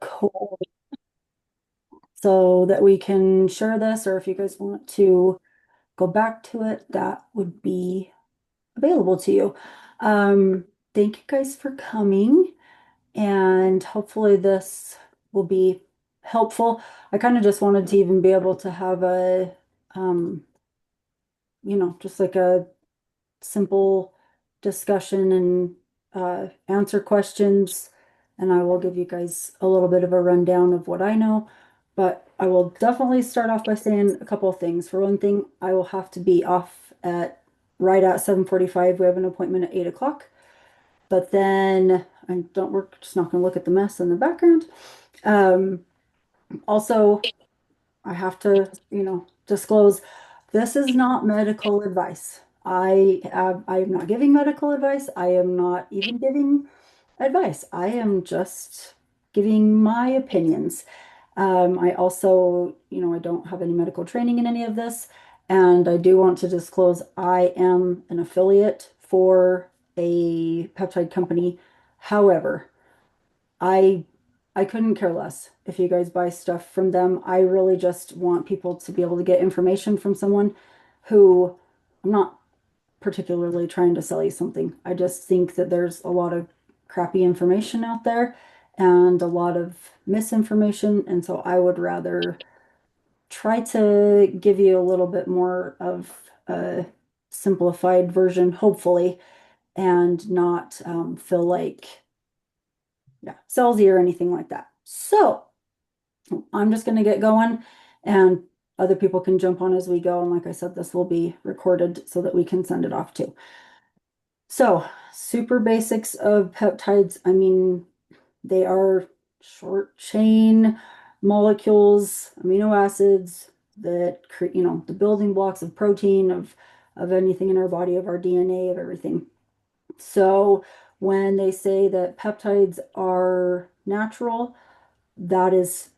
Cool. So that we can share this, or if you guys want to go back to it, that would be available to you. Um, thank you guys for coming, and hopefully this will be helpful. I kind of just wanted to even be able to have um, just like a simple discussion and answer questions. And I will give you guys a little bit of a rundown of what I know. But I will definitely start off by saying a couple of things. For one thing, I will have to be off at right at 7:45. We have an appointment at 8 o'clock. But then I don't work, just not going to look at the mess in the background. Um, also, I have to, disclose this is not medical advice. I am not giving medical advice. I am not even giving advice. I am just giving my opinions. I also, I don't have any medical training in any of this, and I do want to disclose I am an affiliate for a peptide company. However, I I couldn't care less if you guys buy stuff from them. I really just want people to be able to get information from someone who I'm not particularly trying to sell you something. I just think that there's a lot of crappy information out there and a lot of misinformation, and so I would rather try to give you a little bit more of a simplified version, hopefully, and not feel like yeah, salesy or anything like that. So I'm just going to get going and other people can jump on as we go. And like I said, this will be recorded so that we can send it off too. So, super basics of peptides. I mean, they are short chain molecules, amino acids that create, the building blocks of protein, of anything in our body, of our DNA, of everything. So, when they say that peptides are natural, that is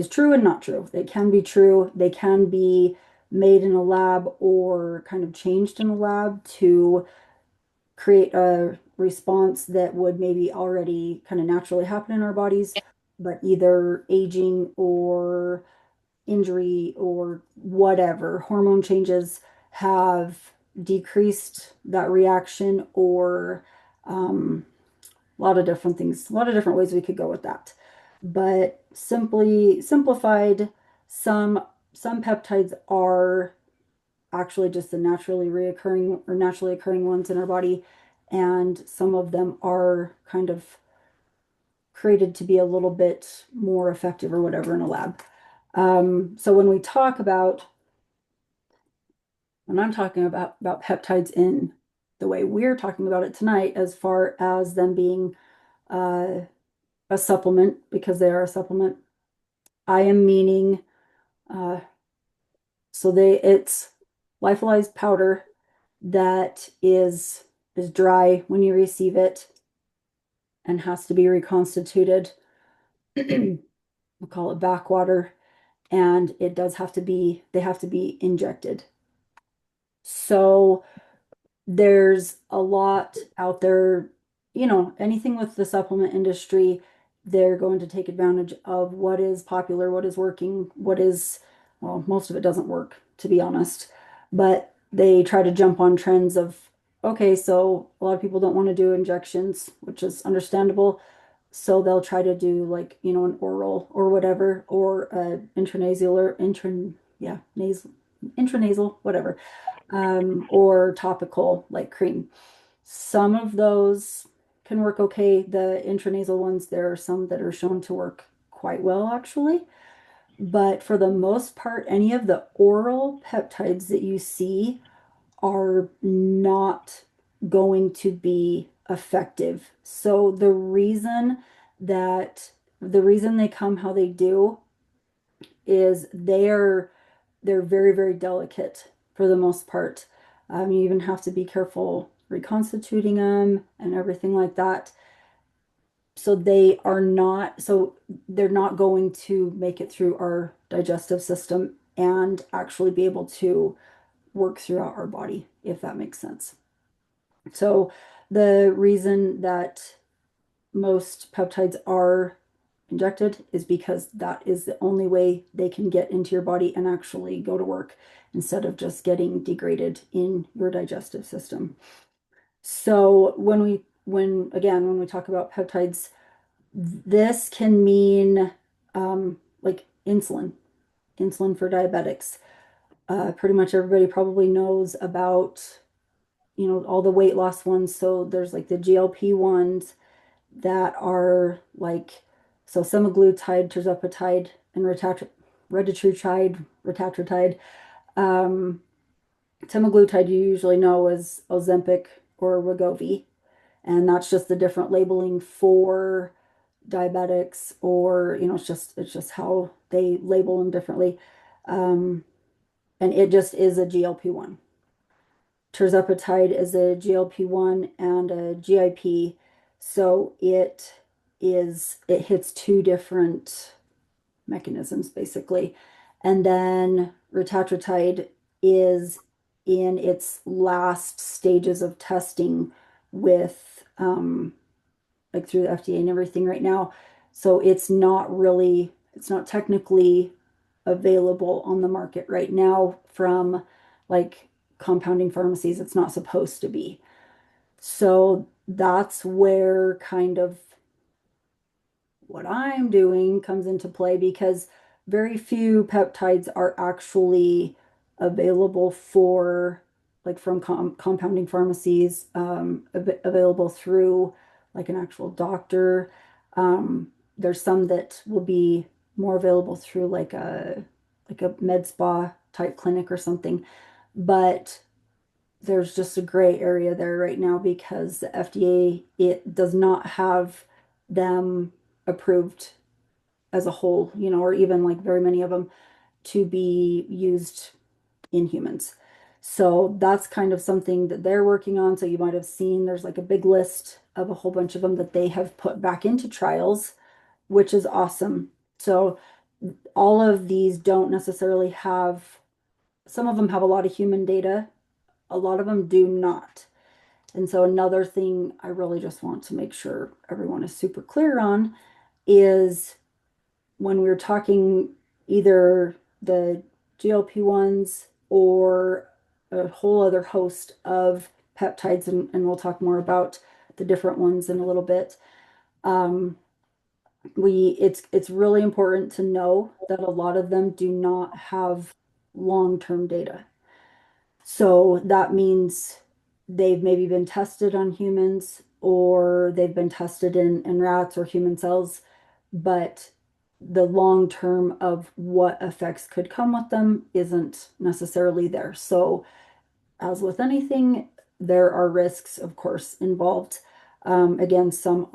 true and not true. They can be true. They can be made in a lab or kind of changed in a lab to create a response that would maybe already kind of naturally happen in our bodies, but either aging or injury or whatever, hormone changes have decreased that reaction or a lot of different things, a lot of different ways we could go with that. But simply simplified, some some peptides are actually just the naturally reoccurring or naturally occurring ones in our body, and some of them are kind of created to be a little bit more effective or whatever in a lab. So when I'm talking about peptides in the way we're talking about it tonight, as far as them being uh, a supplement because they are a supplement. I am meaning uh, it's lyophilized powder that is dry when you receive it and has to be reconstituted. We'll call it backwater, and it does have to be they have to be injected. So there's a lot out there, anything with the supplement industry, they're going to take advantage of what is popular, what is working, well, most of it doesn't work, to be honest. But they try to jump on trends of, okay, so a lot of people don't want to do injections, which is understandable. So they'll try to do like, an oral or whatever, or intranasal or intranasal, whatever, or topical like cream. Some of those can work okay. The intranasal ones, there are some that are shown to work quite well, actually. But for the most part, any of the oral peptides that you see are not going to be effective. So the reason they come how they do is they're very, very delicate for the most part. You even have to be careful reconstituting them and everything like that. So they're not going to make it through our digestive system and actually be able to work throughout our body, if that makes sense. So the reason that most peptides are injected is because that is the only way they can get into your body and actually go to work instead of just getting degraded in your digestive system. So when we talk about peptides, this can mean like insulin for diabetics. Pretty much everybody probably knows about, all the weight loss ones. So there's like the GLP ones that are like, so semaglutide, tirzepatide, and retatrutide. Um, Semaglutide you usually know as Ozempic or Wegovy, and that's just the different labeling for diabetics, or it's just how they label them differently. Um, and it just is a GLP-1. Tirzepatide is a GLP-1 and a GIP, so it hits two different mechanisms basically. And then retatrutide is in its last stages of testing with like through the FDA and everything right now. So it's not technically available on the market right now from like compounding pharmacies. It's not supposed to be. So that's where kind of what I'm doing comes into play, because very few peptides are actually available for like from compounding pharmacies, available through like an actual doctor. There's some that will be more available through like a med spa type clinic or something, but there's just a gray area there right now because the FDA, it does not have them approved as a whole, or even like very many of them to be used in humans. So that's kind of something that they're working on. So you might have seen there's like a big list of a whole bunch of them that they have put back into trials, which is awesome. So all of these don't necessarily have, some of them have a lot of human data, a lot of them do not. And so another thing I really just want to make sure everyone is super clear on is when we're talking either the GLP-1s or a whole other host of peptides, and we'll talk more about the different ones in a little bit. Um, it's really important to know that a lot of them do not have long-term data. So that means they've maybe been tested on humans, or they've been tested in rats or human cells, but the long term of what effects could come with them isn't necessarily there. So, as with anything, there are risks, of course, involved. Again, some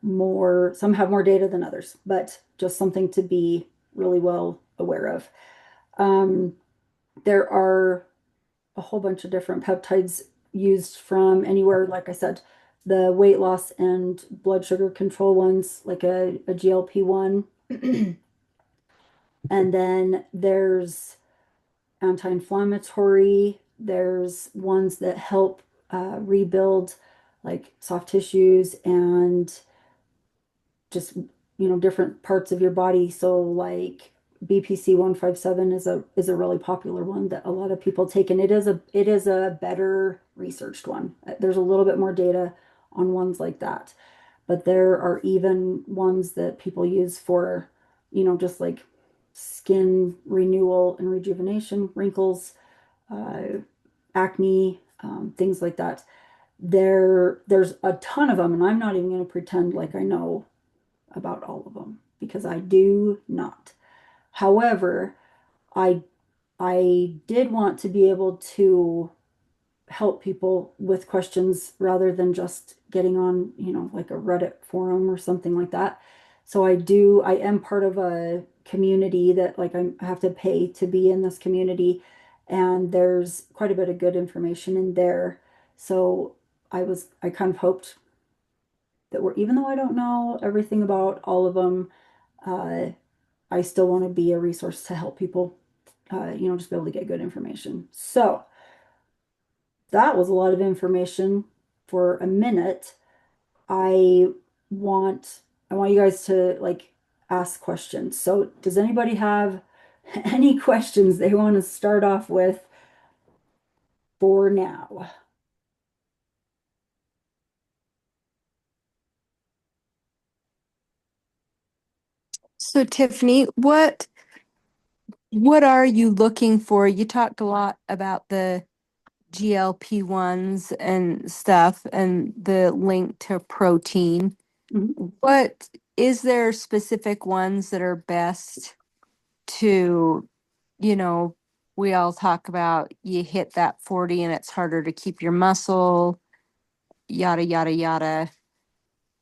have more data than others, but just something to be really well aware of. Um, there are a whole bunch of different peptides used from anywhere, like I said, the weight loss and blood sugar control ones, like a GLP-1. And then there's anti-inflammatory, there's ones that help rebuild like soft tissues and just different parts of your body. So like BPC 157 is a really popular one that a lot of people take, and it is a better researched one. There's a little bit more data on ones like that, but there are even ones that people use for just like skin renewal and rejuvenation, wrinkles, uh, acne, things like that. There's a ton of them, and I'm not even going to pretend like I know about all of them because I do not. However, I I did want to be able to help people with questions rather than just getting on, like a Reddit forum or something like that. So I am part of a community that like I have to pay to be in this community, and there's quite a bit of good information in there. So I kind of hoped that even though I don't know everything about all of them, uh, I still want to be a resource to help people, just be able to get good information. So that was a lot of information for a minute. I want I want you guys to like ask questions. So does anybody have any questions they want to start off with for now? So Tiffany, what are you looking for? You talked a lot about the GLP-1s and stuff and the link to protein. Mhm. What is there specific ones that are best to, you know, we all talk about you hit that 40 and it's harder to keep your muscle, yada yada yada.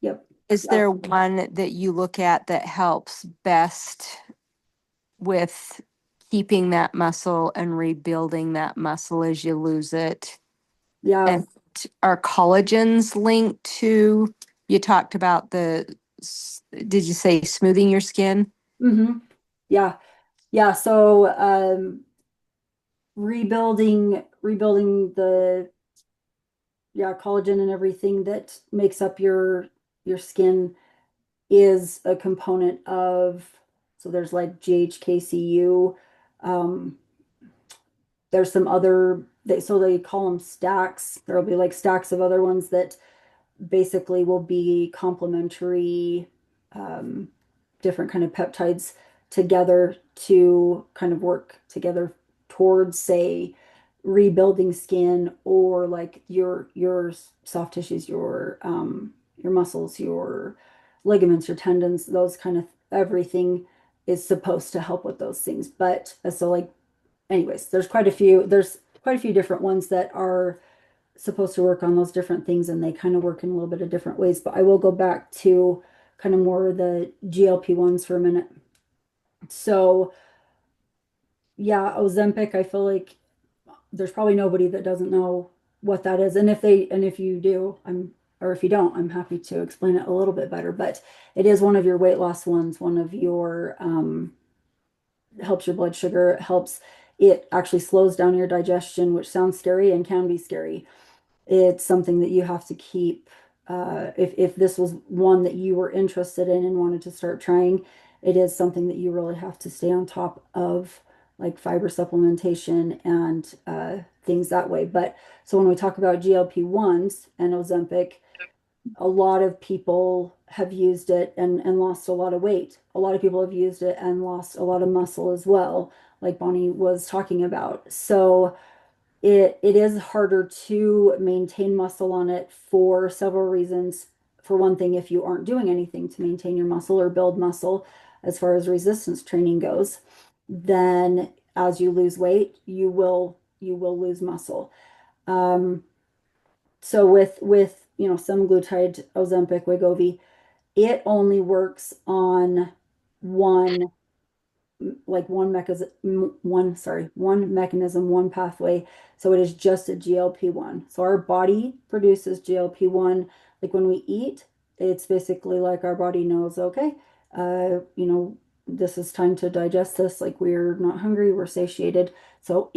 Yep. Is Yeah. there one that you look at that helps best with keeping that muscle and rebuilding that muscle as you lose it? Yeah. And are collagens linked to, you talked about did you say smoothing your skin? hmm Yeah. Yeah. So rebuilding the yeah, collagen and everything that makes up your skin is a component of, so there's like GHKCU. Um, there's some other so they call them stacks. There'll be like stacks of other ones that basically will be complementary, um, different kind of peptides together to kind of work together towards, say, rebuilding skin, or like your soft tissues, your muscles, your ligaments, your tendons, those kind of everything is supposed to help with those things. But so like anyways, there's quite a few different ones that are supposed to work on those different things, and they kind of work in a little bit of different ways. But I will go back to kind of more of the GLP-1s for a minute. So yeah, Ozempic, I feel like there's probably nobody that doesn't know what that is. And if you do, or if you don't, I'm happy to explain it a little bit better. But it is one of your weight loss ones, one of your helps your blood sugar, it actually slows down your digestion, which sounds scary and can be scary. It's something that you have to keep. If this was one that you were interested in and wanted to start trying, it is something that you really have to stay on top of, like fiber supplementation and things that way. But so when we talk about GLP-1s and Ozempic, a lot of people have used it and lost a lot of weight. A lot of people have used it and lost a lot of muscle as well, like Bonnie was talking about. So it is harder to maintain muscle on it for several reasons. For one thing, if you aren't doing anything to maintain your muscle or build muscle, as far as resistance training goes, then as you lose weight, you will lose muscle. Um, so with semaglutide, Ozempic, Wegovy, it only works on one one mechanism, one mechanism, one pathway. So it is just a GLP-1. So our body produces GLP-1. Like when we eat, it's basically like our body knows, okay, this is time to digest this. Like we're not hungry, we're satiated. So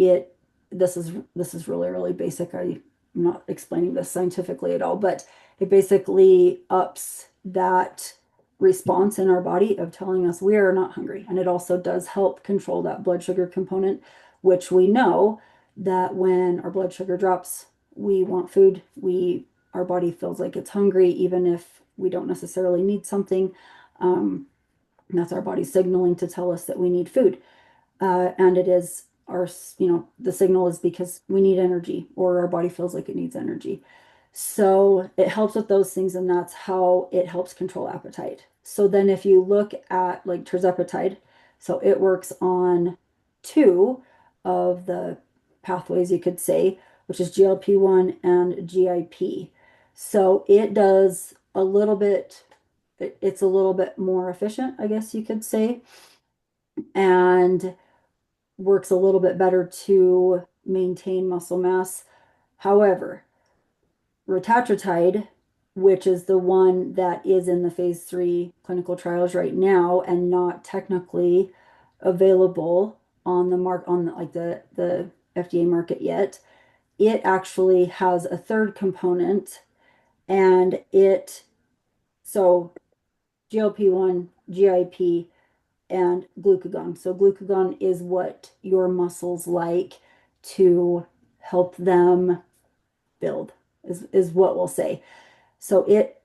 this is really, really basic. I'm not explaining this scientifically at all, but it basically ups that response in our body of telling us we are not hungry. And it also does help control that blood sugar component, which we know that when our blood sugar drops, we want food. Our body feels like it's hungry, even if we don't necessarily need something. That's our body signaling to tell us that we need food. And it is the signal is because we need energy, or our body feels like it needs energy. So it helps with those things, and that's how it helps control appetite. So then if you look at like tirzepatide, so it works on two of the pathways, you could say, which is GLP-1 and GIP. So it does a little bit, it's a little bit more efficient, I guess you could say, and works a little bit better to maintain muscle mass. However, retatrutide, which is the one that is in the phase 3 clinical trials right now and not technically available on the like the FDA market yet, it actually has a third component, and it so GLP-1 GIP, and glucagon. So glucagon is what your muscles like to help them build, is what we'll say. So it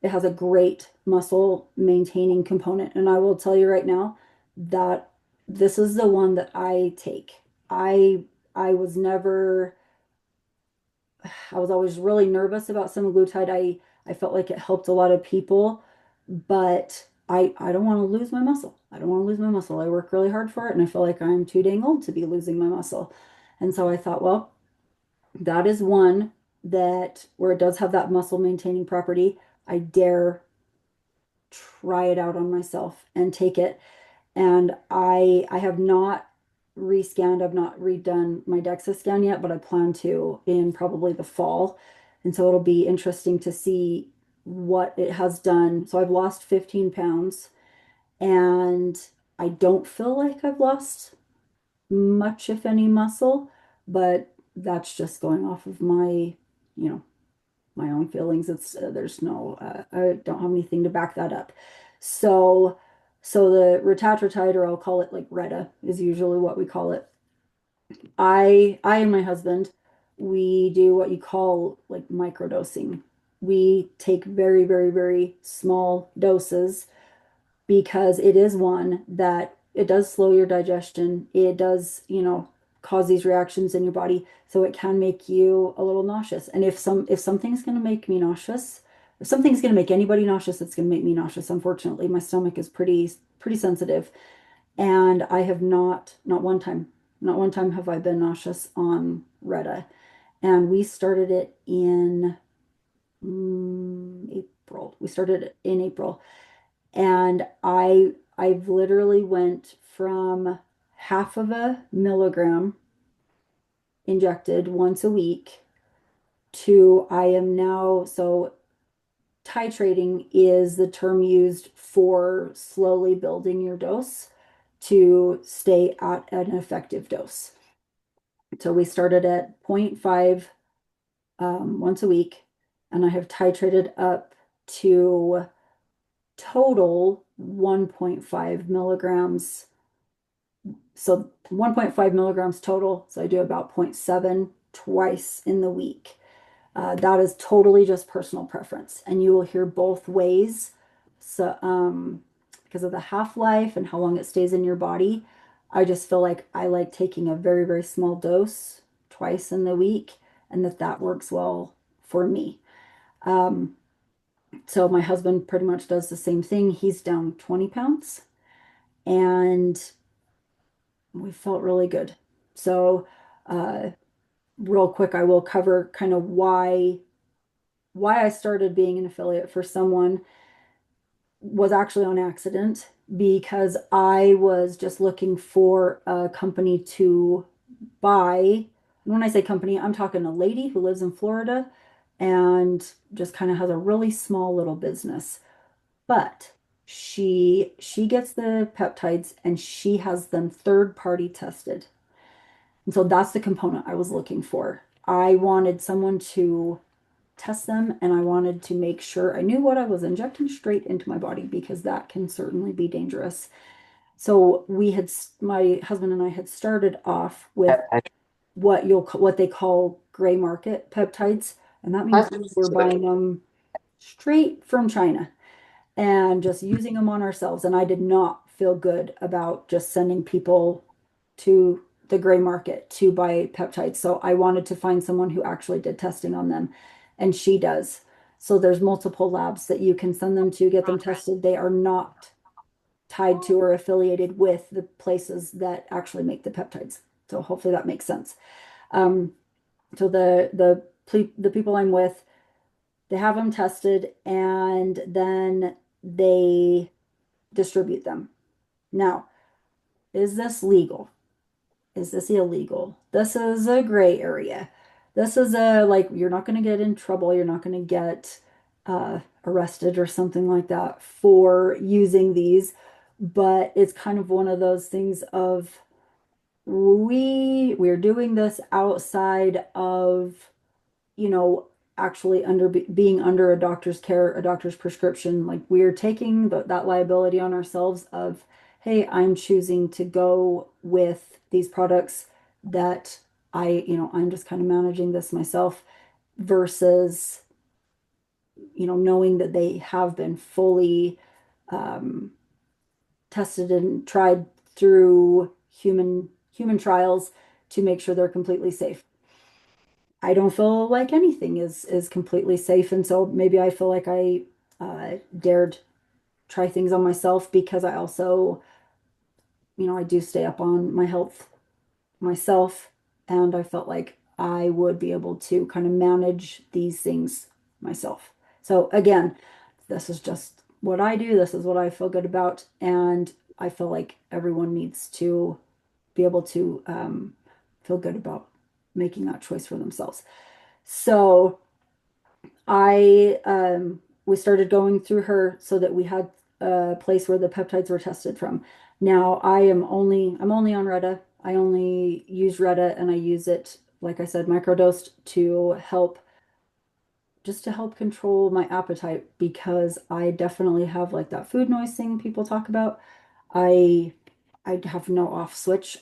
has a great muscle maintaining component. And I will tell you right now that this is the one that I take. I I was never I was always really nervous about semaglutide. I felt like it helped a lot of people, but I don't want to lose my muscle. I don't want to lose my muscle. I work really hard for it, and I feel like I'm too dang old to be losing my muscle. And so I thought, well, that is one that where it does have that muscle maintaining property. I dare try it out on myself and take it. And I have not rescanned, I've not redone my DEXA scan yet, but I plan to in probably the fall. And so it'll be interesting to see what it has done. So I've lost 15 pounds and I don't feel like I've lost much, if any, muscle, but that's just going off of you know, my own feelings. It's there's no I don't have anything to back that up. So so the retatrutide, or I'll call it like Retta, is usually what we call it. I and my husband, we do what you call like microdosing. We take very, very, very small doses because it is one that it does slow your digestion. It does, cause these reactions in your body, so it can make you a little nauseous. And if something's going to make me nauseous, if something's going to make anybody nauseous, it's going to make me nauseous. Unfortunately, my stomach is pretty sensitive, and I have not one time have I been nauseous on Retta. And we started it in April. We started it in April. And I've literally went from half of a milligram injected once a week to I am now, so titrating is the term used for slowly building your dose to stay at an effective dose. So we started at zero point 0.5 once a week, and I have titrated up to total 1.5 milligrams. So 1.5 milligrams total. So I do about zero point 0.7 twice in the week. That is totally just personal preference, and you will hear both ways. So, because of the half-life and how long it stays in your body, I just feel like I like taking a very, very small dose twice in the week, and that works well for me. Um, so my husband pretty much does the same thing. He's down 20 pounds, and we felt really good. So, uh, real quick, I will cover kind of why I started being an affiliate for someone was actually on accident because I was just looking for a company to buy. And when I say company, I'm talking a lady who lives in Florida and just kind of has a really small little business. But she gets the peptides and she has them third party tested. And so that's the component I was looking for. I wanted someone to test them, and I wanted to make sure I knew what I was injecting straight into my body because that can certainly be dangerous. So my husband and I had started off with what they call gray market peptides, and that means we were buying them straight from China and just using them on ourselves. And I did not feel good about just sending people to the gray market to buy peptides. So I wanted to find someone who actually did testing on them, and she does. So there's multiple labs that you can send them to get them tested. They are not tied to or affiliated with the places that actually make the peptides. So hopefully that makes sense. Um, so the people I'm with, they have them tested and then they distribute them. Now, is this legal? Is this illegal? This is a gray area. This is a like you're not going to get in trouble. You're not going to get arrested or something like that for using these. But it's kind of one of those things of we're doing this outside of, you know, actually being under a doctor's care, a doctor's prescription. Like we're taking that liability on ourselves of, hey, I'm choosing to go with these products that I'm just kind of managing this myself versus, knowing that they have been fully um, tested and tried through human trials to make sure they're completely safe. I don't feel like anything is completely safe, and so maybe I feel like I dared try things on myself because I also, I do stay up on my health myself, and I felt like I would be able to kind of manage these things myself. So again, this is just what I do. This is what I feel good about, and I feel like everyone needs to be able to feel good about making that choice for themselves. So I we started going through her so that we had a place where the peptides were tested from. Now I'm only on Retta. I only use Retta and I use it, like I said, microdosed to help just to help control my appetite because I definitely have like that food noise thing people talk about. I I have no off switch.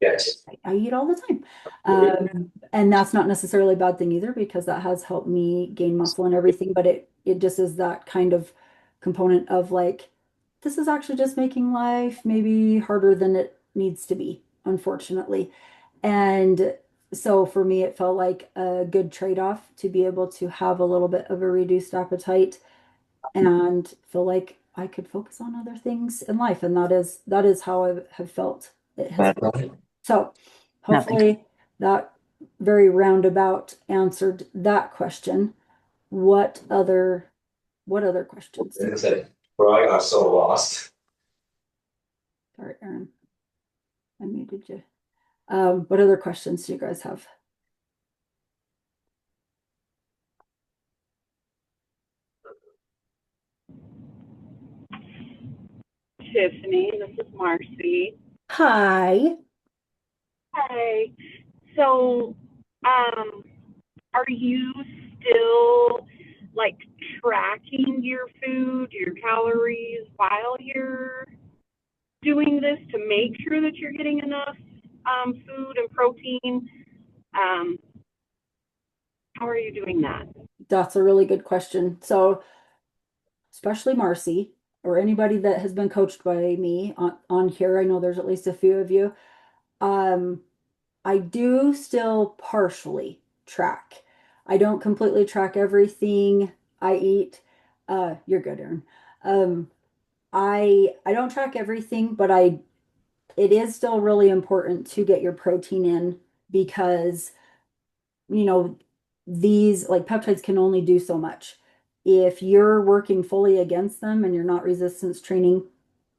Yes. I eat all the time. And that's not necessarily a bad thing either because that has helped me gain muscle and everything, but it just is that kind of component of like, this is actually just making life maybe harder than it needs to be, unfortunately. And so for me, it felt like a good trade-off to be able to have a little bit of a reduced appetite and feel like I could focus on other things in life. And that is how I have felt it has been. So Nothing. hopefully that very roundabout answered that question. What other questions do Like you I have? said, bro, I got so lost. Sorry, Aaron, I muted you. What other questions do you guys have? Tiffany, this is Marcy. Hi. Hi. So, um, are you still like tracking your food, your calories while you're doing this to make sure that you're getting enough food and protein? Um, how are you doing that? That's a really good question. So, especially Marcy or anybody that has been coached by me on here, I know there's at least a few of you. Um, I do still partially track. I don't completely track everything I eat. You're good, Aaron. Um, I don't track everything, but it is still really important to get your protein in because you know, these like peptides can only do so much. If you're working fully against them and you're not resistance training,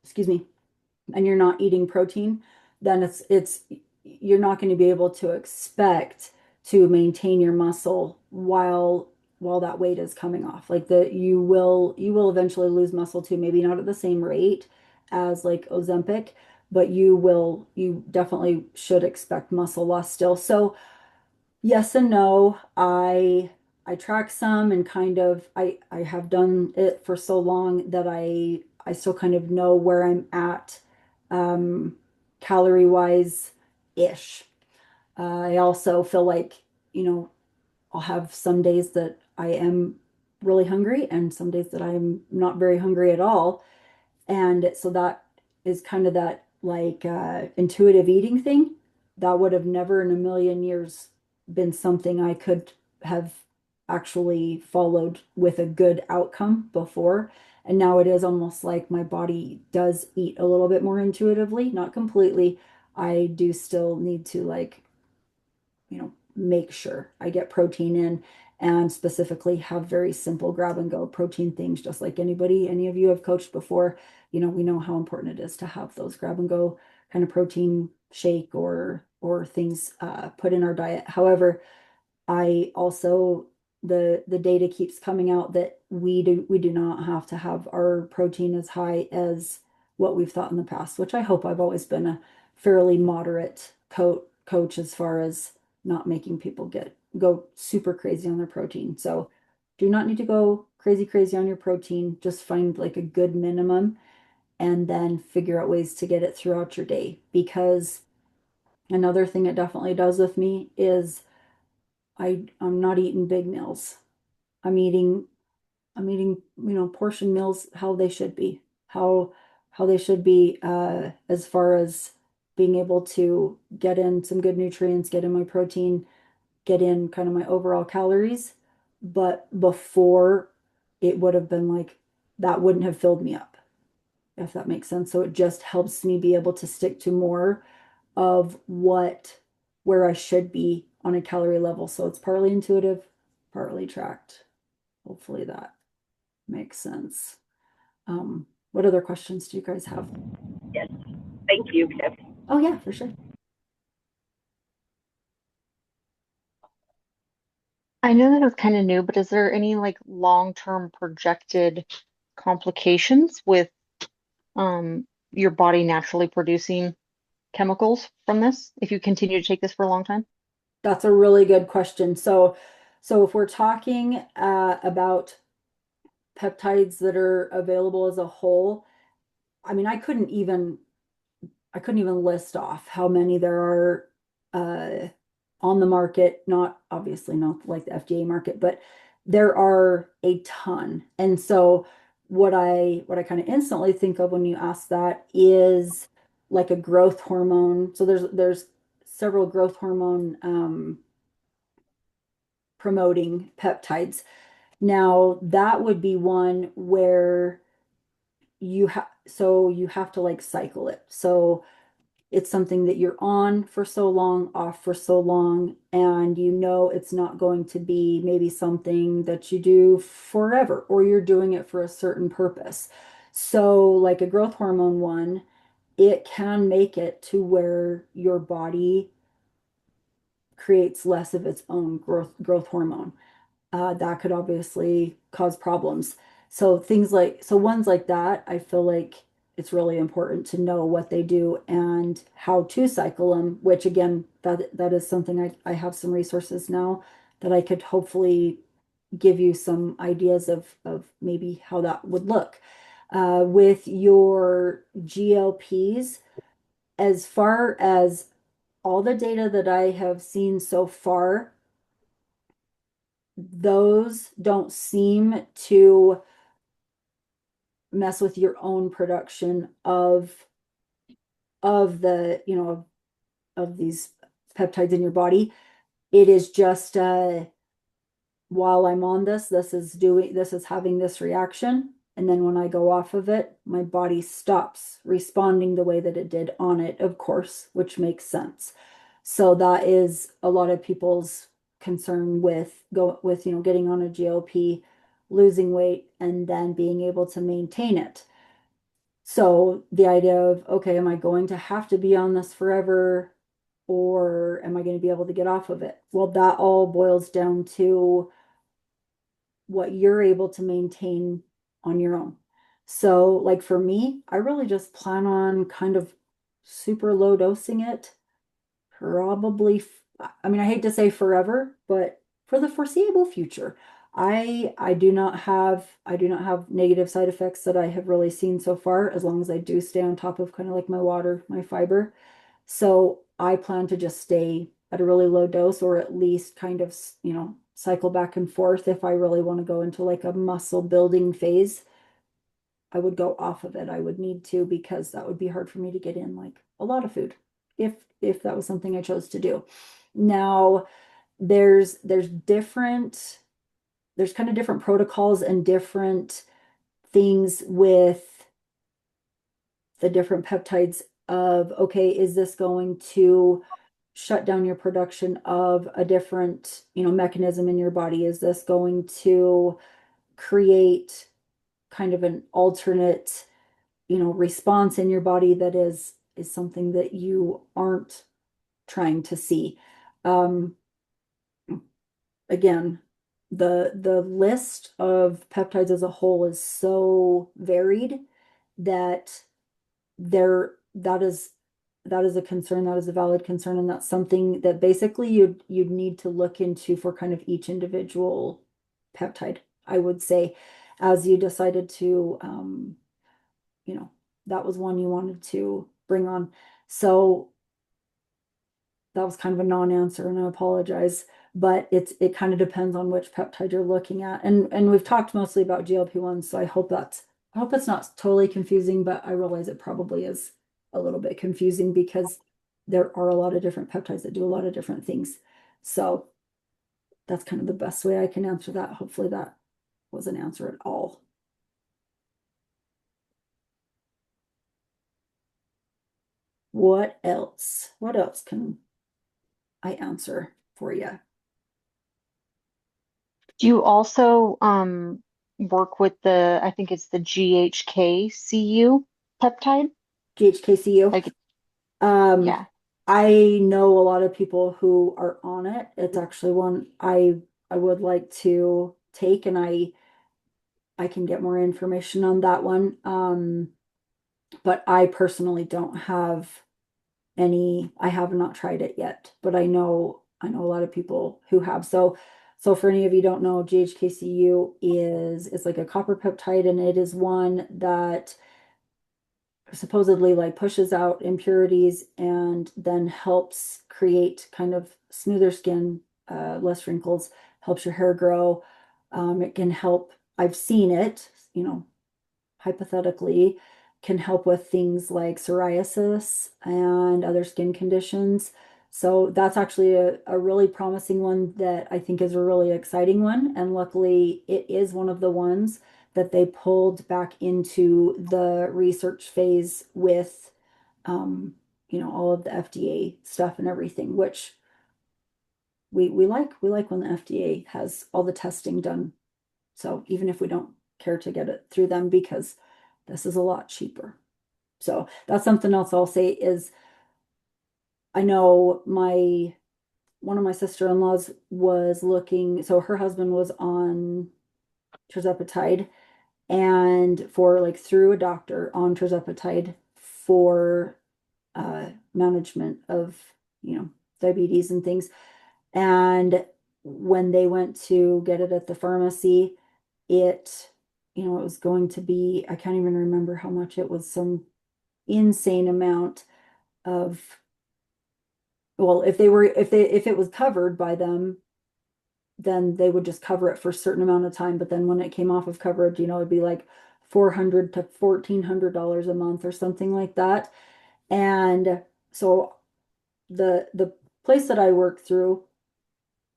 excuse me, and you're not eating protein, then it's you're not going to be able to expect to maintain your muscle while that weight is coming off. Like you will eventually lose muscle too, maybe not at the same rate as like Ozempic, but you definitely should expect muscle loss still. So yes and no. I track some and kind of I have done it for so long that I still kind of know where I'm at um calorie wise ish. I also feel like, I'll have some days that I am really hungry and some days that I'm not very hungry at all. And so that is kind of that like intuitive eating thing that would have never in a million years been something I could have actually followed with a good outcome before. And now it is almost like my body does eat a little bit more intuitively, not completely. I do still need to like, make sure I get protein in and specifically have very simple grab and go protein things, just like any of you have coached before. We know how important it is to have those grab and go kind of protein shake or things put in our diet. However, I also the data keeps coming out that we do not have to have our protein as high as what we've thought in the past, which I hope I've always been a fairly moderate coach as far as not making people get go super crazy on their protein. So do not need to go crazy on your protein. Just find like a good minimum and then figure out ways to get it throughout your day. Because another thing it definitely does with me is I'm not eating big meals. I'm eating portion meals how they should be. How they should be as far as being able to get in some good nutrients, get in my protein, get in kind of my overall calories. But before it would have been like that wouldn't have filled me up, if that makes sense. So it just helps me be able to stick to more of where I should be on a calorie level. So it's partly intuitive, partly tracked. Hopefully that makes sense. What other questions do you guys have? Yes. Thank you, Pip. Oh yeah, for sure. I know that it's kind of new, but is there any like long-term projected complications with your body naturally producing chemicals from this if you continue to take this for a long time? That's a really good question. So if we're talking about peptides that are available as a whole, I mean, I couldn't even list off how many there are uh, on the market, not obviously not like the FDA market, but there are a ton. And so what I kind of instantly think of when you ask that is like a growth hormone. So there's several growth hormone promoting peptides. Now that would be one where you have to like cycle it. So it's something that you're on for so long, off for so long, and you know it's not going to be maybe something that you do forever, or you're doing it for a certain purpose. So, like a growth hormone one, it can make it to where your body creates less of its own growth hormone. That could obviously cause problems. So ones like that, I feel like it's really important to know what they do and how to cycle them, which again, that is something I have some resources now that I could hopefully give you some ideas of maybe how that would look. With your GLPs, as far as all the data that I have seen so far, those don't seem to mess with your own production of the, of these peptides in your body. It is just while I'm on this is having this reaction. And then when I go off of it, my body stops responding the way that it did on it, of course, which makes sense. So that is a lot of people's concern with getting on a GLP, losing weight, and then being able to maintain it. So the idea of, okay, am I going to have to be on this forever, or am I going to be able to get off of it? Well, that all boils down to what you're able to maintain on your own. So, like for me, I really just plan on kind of super low dosing it, probably, I mean, I hate to say forever, but for the foreseeable future. I do not have negative side effects that I have really seen so far, as long as I do stay on top of kind of like my water, my fiber. So I plan to just stay at a really low dose, or at least kind of, cycle back and forth. If I really want to go into like a muscle building phase, I would go off of it. I would need to, because that would be hard for me to get in like a lot of food if that was something I chose to do. Now, there's kind of different protocols and different things with the different peptides of, okay, is this going to shut down your production of a different, mechanism in your body? Is this going to create kind of an alternate, response in your body that is something that you aren't trying to see? Um, Again, the list of peptides as a whole is so varied that there that is that is a concern, that is a valid concern, and that's something that basically you'd need to look into for kind of each individual peptide, I would say, as you decided to you know, that was one you wanted to bring on. So that was kind of a non-answer, and I apologize, but it kind of depends on which peptide you're looking at. And we've talked mostly about GLP-1s, so I hope it's not totally confusing, but I realize it probably is a little bit confusing because there are a lot of different peptides that do a lot of different things. So that's kind of the best way I can answer that. Hopefully that was an answer at all. What else? What else can I answer for you? Do you also work with the, I think it's the GHKCU peptide? GHKCU. Like, Um, yeah. I know a lot of people who are on it. It's actually one I would like to take, and I can get more information on that one. But I personally don't have any, I have not tried it yet, but I know a lot of people who have. So for any of you who don't know, GHKCU is it's like a copper peptide, and it is one that supposedly like pushes out impurities and then helps create kind of smoother skin, less wrinkles, helps your hair grow. It can help, I've seen it, hypothetically, can help with things like psoriasis and other skin conditions. So that's actually a really promising one that I think is a really exciting one. And luckily, it is one of the ones that they pulled back into the research phase with, all of the FDA stuff and everything, which we like when the FDA has all the testing done. So even if we don't care to get it through them, because this is a lot cheaper. So that's something else I'll say is I know my one of my sister-in-laws was looking, so her husband was on tirzepatide and for like through a doctor on tirzepatide for management of, diabetes and things. And when they went to get it at the pharmacy, it, it was going to be, I can't even remember how much it was, some insane amount of, well, if it was covered by them, then they would just cover it for a certain amount of time. But then when it came off of coverage, it'd be like $400 to $1,400 a month or something like that. And so the place that I work through,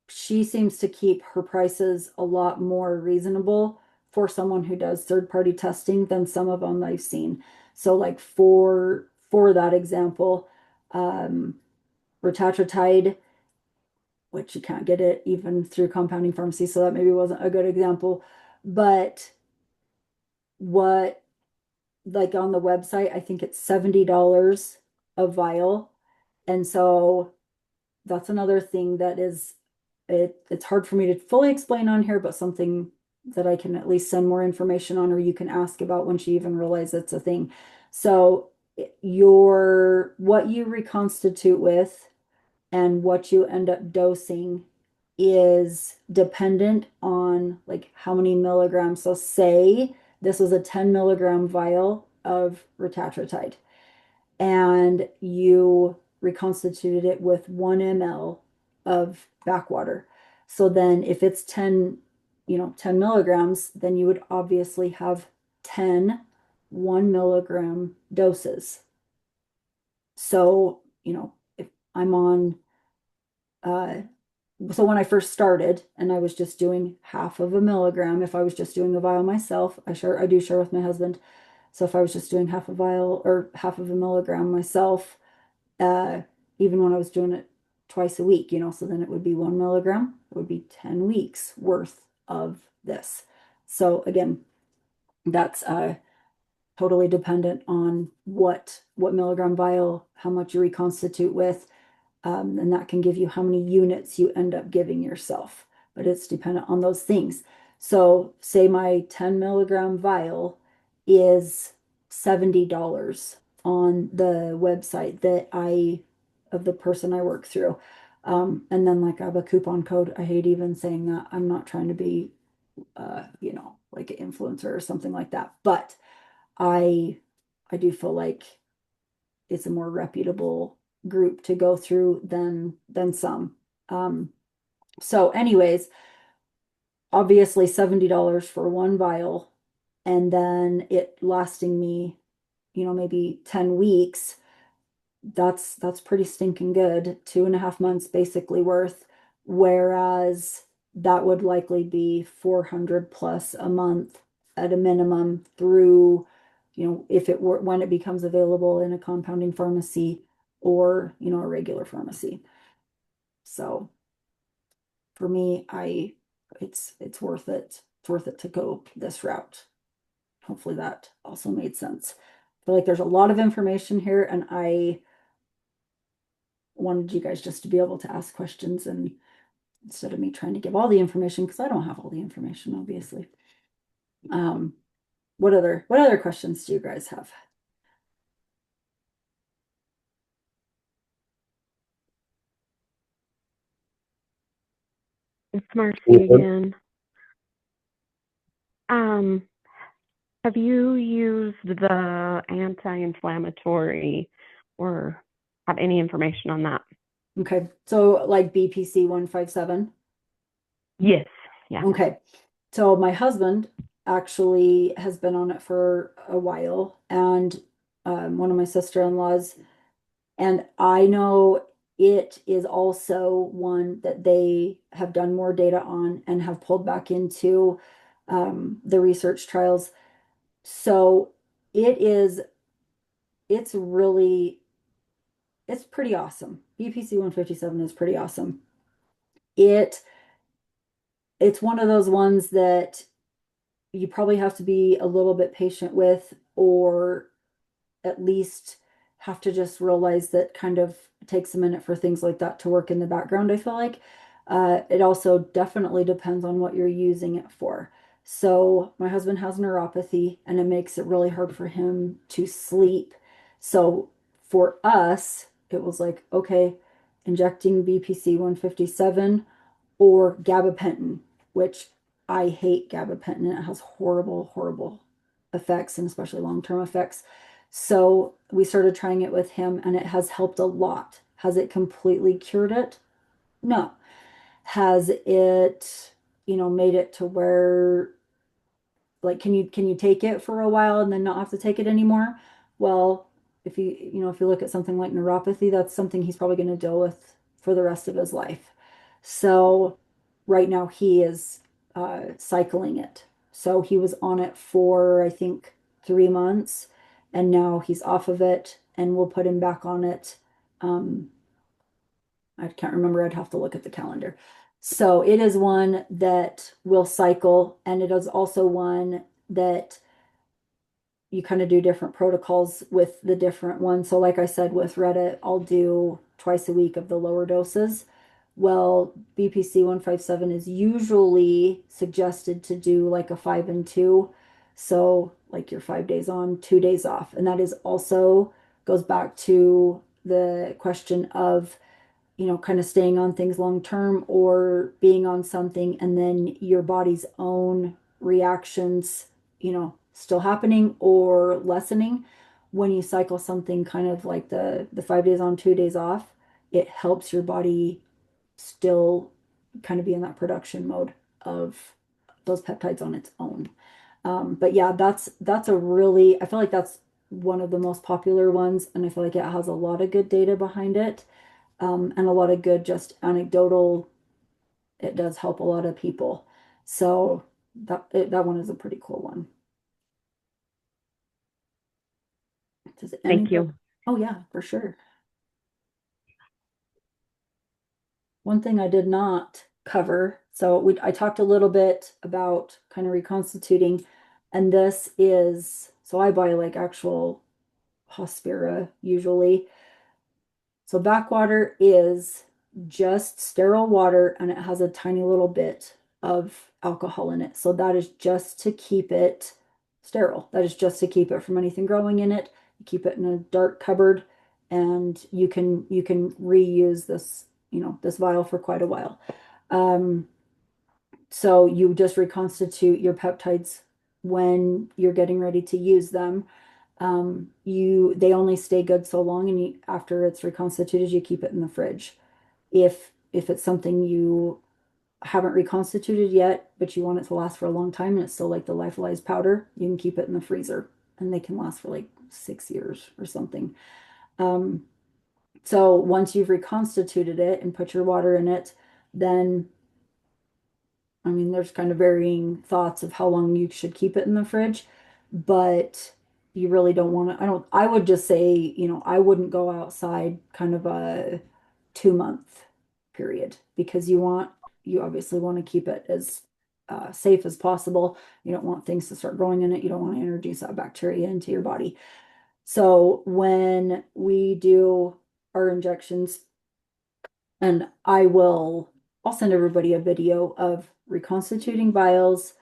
she seems to keep her prices a lot more reasonable for someone who does third-party testing than some of them I've seen. So like for that example, um, retatrutide, which you can't get it even through compounding pharmacy, so that maybe wasn't a good example. But what, like on the website, I think it's $70 a vial. And so that's another thing that is it's hard for me to fully explain on here, but something that I can at least send more information on, or you can ask about when she even realizes it's a thing. So what you reconstitute with and what you end up dosing is dependent on like how many milligrams. So say this was a 10 milligram vial of retatrutide and you reconstituted it with 1 ml of backwater. So then if it's 10 milligrams, then you would obviously have 10 1 milligram doses. So, if I'm on, uh, so when I first started and I was just doing half of a milligram, if I was just doing a vial myself, I do share with my husband. So if I was just doing half a vial or half of a milligram myself, uh, even when I was doing it twice a week, so then it would be 1 milligram, it would be 10 weeks worth of this. So again, that's totally dependent on what milligram vial, how much you reconstitute with, and that can give you how many units you end up giving yourself, but it's dependent on those things. So say my 10 milligram vial is $70 on the website of the person I work through. And then like I have a coupon code. I hate even saying that. I'm not trying to be, like an influencer or something like that. But I, I do feel like it's a more reputable group to go through than some. Um, so anyways, obviously $70 for one vial and then it lasting me, maybe 10 weeks. That's pretty stinking good. 2.5 months basically worth. Whereas that would likely be 400 plus a month at a minimum through, if it were when it becomes available in a compounding pharmacy or, a regular pharmacy. So for me, it's worth it. It's worth it to go this route. Hopefully that also made sense. I feel like there's a lot of information here, and I wanted you guys just to be able to ask questions and instead of me trying to give all the information, because I don't have all the information, obviously. Um, what other questions do you guys have? It's Marcy again. Have you used the anti-inflammatory or have any information on that? Okay, so like BPC 157. Yes. Yeah. Okay, so my husband actually has been on it for a while, and one of my sister-in-laws, and I know it is also one that they have done more data on and have pulled back into the research trials. So it is, it's really, it's pretty awesome. BPC 157 is pretty awesome. It it's one of those ones that you probably have to be a little bit patient with, or at least have to just realize that kind of takes a minute for things like that to work in the background, I feel like. It also definitely depends on what you're using it for. So my husband has neuropathy and it makes it really hard for him to sleep. So for us, it was like, okay, injecting BPC 157 or gabapentin, which I hate gabapentin. It has horrible, horrible effects and especially long-term effects. So we started trying it with him and it has helped a lot. Has it completely cured it? No. Has it, made it to where like can you take it for a while and then not have to take it anymore? Well, if you look at something like neuropathy, that's something he's probably going to deal with for the rest of his life. So right now he is cycling it. So he was on it for I think 3 months, and now he's off of it, and we'll put him back on it. Um, I can't remember. I'd have to look at the calendar. So it is one that will cycle, and it is also one that you kind of do different protocols with the different ones. So like I said, with Reddit, I'll do twice a week of the lower doses. Well, BPC 157 is usually suggested to do like a 5 and 2. So like you're 5 days on, 2 days off. And that is also goes back to the question of kind of staying on things long term or being on something and then your body's own reactions, still happening or lessening. When you cycle something kind of like the 5 days on, 2 days off, it helps your body still kind of be in that production mode of those peptides on its own. But yeah, that's a really, I feel like that's one of the most popular ones, and I feel like it has a lot of good data behind it, and a lot of good just anecdotal. It does help a lot of people. So that one is a pretty cool one. Does Thank anybody? you. Oh yeah, for sure. One thing I did not cover, so I talked a little bit about kind of reconstituting, and this is, so I buy like actual Hospira usually. So backwater is just sterile water and it has a tiny little bit of alcohol in it. So that is just to keep it sterile. That is just to keep it from anything growing in it. You keep it in a dark cupboard, and you can reuse this, this vial for quite a while. Um, so you just reconstitute your peptides when you're getting ready to use them. They only stay good so long, and after it's reconstituted, you keep it in the fridge. If it's something you haven't reconstituted yet, but you want it to last for a long time and it's still like the lyophilized powder, you can keep it in the freezer and they can last for like 6 years or something. Um, so once you've reconstituted it and put your water in it, then I mean, there's kind of varying thoughts of how long you should keep it in the fridge, but you really don't want to. I would just say, I wouldn't go outside kind of a 2 month period because you obviously want to keep it as safe as possible. You don't want things to start growing in it. You don't want to introduce that bacteria into your body. So when we do our injections, and I'll send everybody a video of reconstituting vials.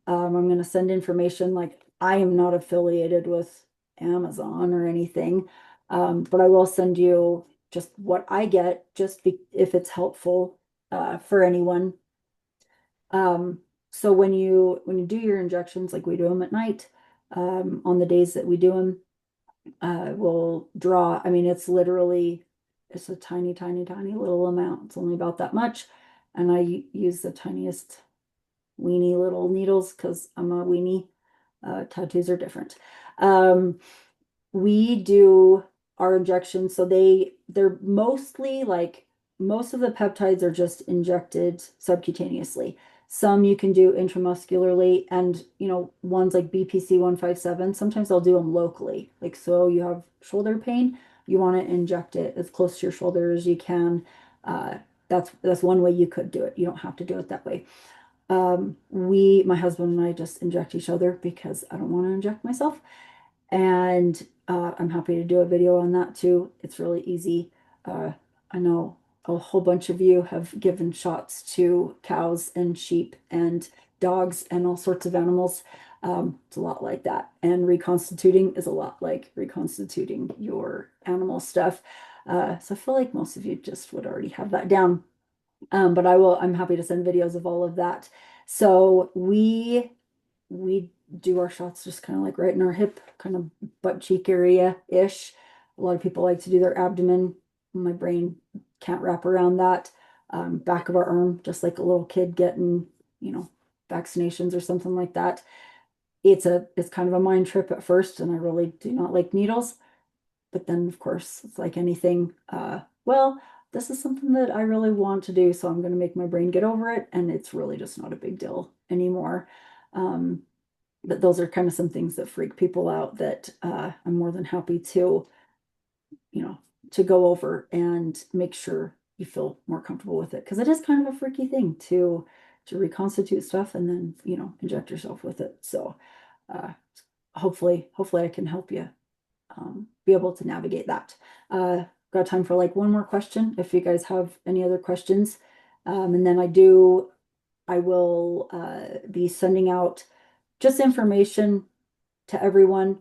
I'm going to send information, like I am not affiliated with Amazon or anything, but I will send you just what I get, if it's helpful for anyone. So when you do your injections, like we do them at night, on the days that we do them, we'll draw. I mean, it's a tiny, tiny, tiny little amount. It's only about that much. And I use the tiniest weeny little needles because I'm a weenie. Tattoos are different. We do our injections, so they're mostly like most of the peptides are just injected subcutaneously. Some you can do intramuscularly, and ones like BPC 157, sometimes I'll do them locally. Like, so you have shoulder pain, you want to inject it as close to your shoulder as you can. Uh, that's one way you could do it. You don't have to do it that way. My husband and I just inject each other because I don't want to inject myself. And I'm happy to do a video on that too. It's really easy. I know a whole bunch of you have given shots to cows and sheep and dogs and all sorts of animals. It's a lot like that. And reconstituting is a lot like reconstituting your animal stuff. So I feel like most of you just would already have that down. But I'm happy to send videos of all of that. So we do our shots just kind of like right in our hip, kind of butt cheek area-ish. A lot of people like to do their abdomen. My brain can't wrap around that. Back of our arm, just like a little kid getting, vaccinations or something like that. It's kind of a mind trip at first, and I really do not like needles. But then, of course, it's like anything. Well, this is something that I really want to do, so I'm going to make my brain get over it, and it's really just not a big deal anymore. But those are kind of some things that freak people out that I'm more than happy you know, to go over and make sure you feel more comfortable with it, because it is kind of a freaky thing to reconstitute stuff and then, inject yourself with it. So uh, hopefully I can help you be able to navigate that. Got time for like one more question if you guys have any other questions. And then I will be sending out just information to everyone.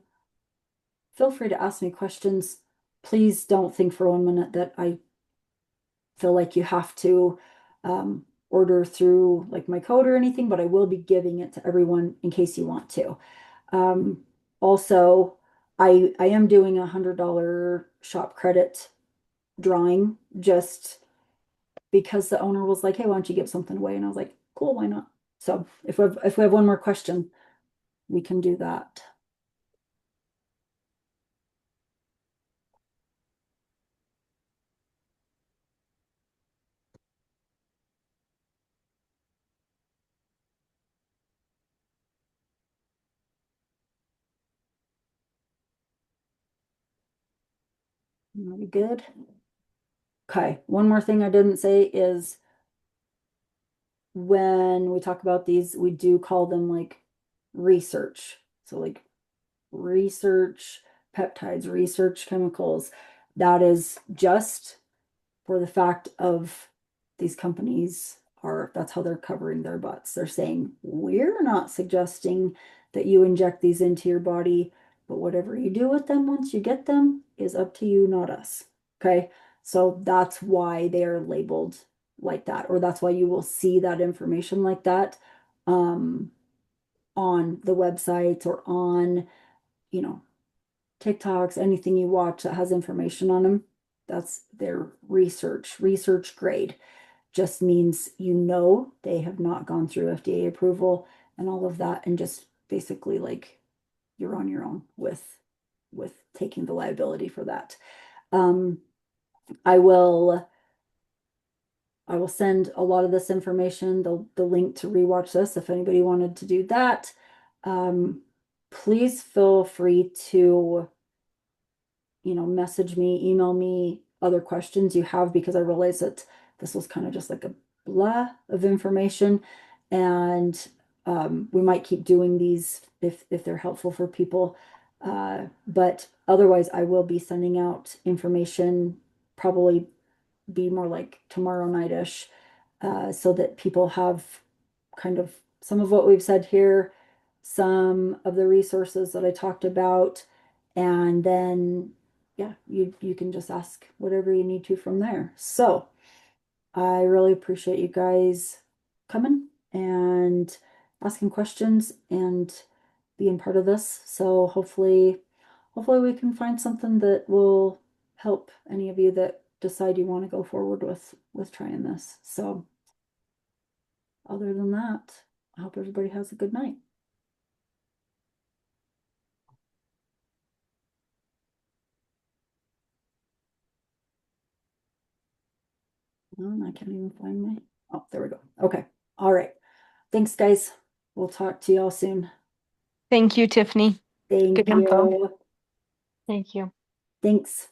Feel free to ask me questions. Please don't think for 1 minute that I feel like you have to order through like my code or anything, but I will be giving it to everyone in case you want to. Also, I am doing $100 shop credit drawing just because the owner was like, "Hey, why don't you give something away?" And I was like, "Cool, why not?" So if we have one more question, we can do that. Are we good? Okay, one more thing I didn't say is when we talk about these, we do call them like research. So like research peptides, research chemicals. That is just for the fact of these companies that's how they're covering their butts. They're saying, we're not suggesting that you inject these into your body. but whatever you do with them once you get them is up to you, not us. Okay. So that's why they are labeled like that, or that's why you will see that information like that on the websites or on, you know, TikToks, anything you watch that has information on them. That's their research grade. Just means you know they have not gone through FDA approval and all of that, and just basically like you're on your own with taking the liability for that. Um, I will send a lot of this information, the link to rewatch this if anybody wanted to do that. Please feel free to, message me, email me other questions you have, because I realize that this was kind of just like a blah of information. And we might keep doing these if they're helpful for people. But otherwise, I will be sending out information, probably be more like tomorrow night-ish, so that people have kind of some of what we've said here, some of the resources that I talked about, and then yeah, you can just ask whatever you need to from there. So I really appreciate you guys coming and asking questions and being part of this. So hopefully we can find something that will help any of you that decide you want to go forward with trying this. So other than that, I hope everybody has a good night. I can't even find my, oh, there we go. Okay. All right. Thanks, guys. We'll talk to y'all soon. Thank you, Tiffany. Thank Good info. you. Thank you. Thanks.